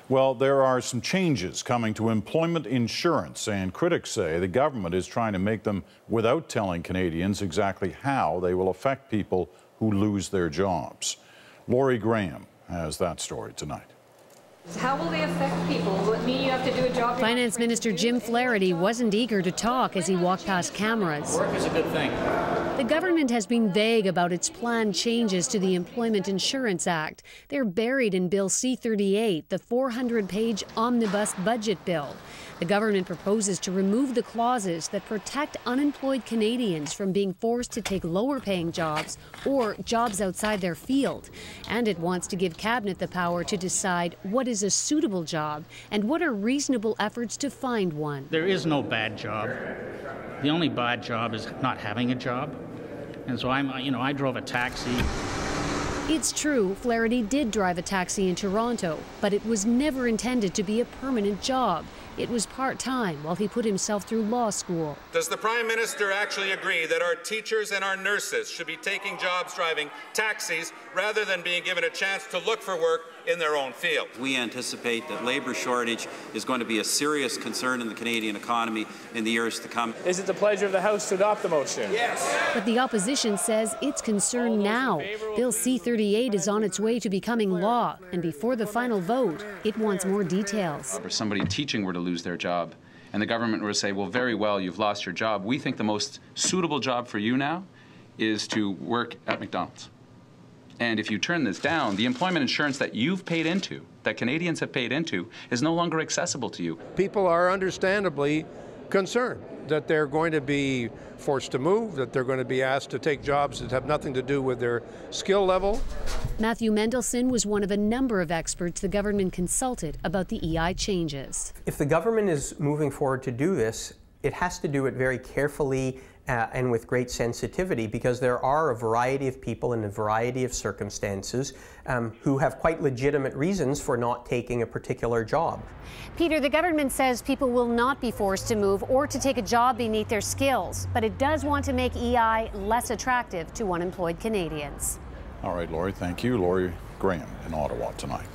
Well, there are some changes coming to employment insurance, and critics say the government is trying to make them without telling Canadians exactly how they will affect people who lose their jobs. Laurie Graham has that story tonight. How will they affect people? Will it mean you have to do a job? Finance Minister Jim Flaherty wasn't eager to talk as he walked past cameras. Work is a good thing. The government has been vague about its planned changes to the Employment Insurance Act. They're buried in Bill C-38, the 400-page omnibus budget bill. The government proposes to remove the clauses that protect unemployed Canadians from being forced to take lower-paying jobs or jobs outside their field. And it wants to give Cabinet the power to decide what is a suitable job and what are reasonable efforts to find one. There is no bad job. The only bad job is not having a job. And so I drove a taxi. It's true, Flaherty did drive a taxi in Toronto, but it was never intended to be a permanent job. It was part-time while he put himself through law school. Does the Prime Minister actually agree that our teachers and our nurses should be taking jobs driving taxis rather than being given a chance to look for work in their own field? We anticipate that labour shortage is going to be a serious concern in the Canadian economy in the years to come. Is it the pleasure of the House to adopt the motion? Yes. But the opposition says it's concerned now. Bill C-38 is on its way to becoming law, and before the final vote, it wants more details. If somebody teaching were to lose their job, and the government were to say, well, very well, you've lost your job. We think the most suitable job for you now is to work at McDonald's. And if you turn this down, the employment insurance that you've paid into, that Canadians have paid into, is no longer accessible to you. People are understandably concerned that they're going to be forced to move, that they're going to be asked to take jobs that have nothing to do with their skill level. Matthew Mendelson was one of a number of experts the government consulted about the EI changes. If the government is moving forward to do this, it has to do it very carefully and with great sensitivity, because there are a variety of people in a variety of circumstances who have quite legitimate reasons for not taking a particular job. Peter, the government says people will not be forced to move or to take a job beneath their skills, but it does want to make EI less attractive to unemployed Canadians. All right, Laurie, thank you. Laurie Graham in Ottawa tonight.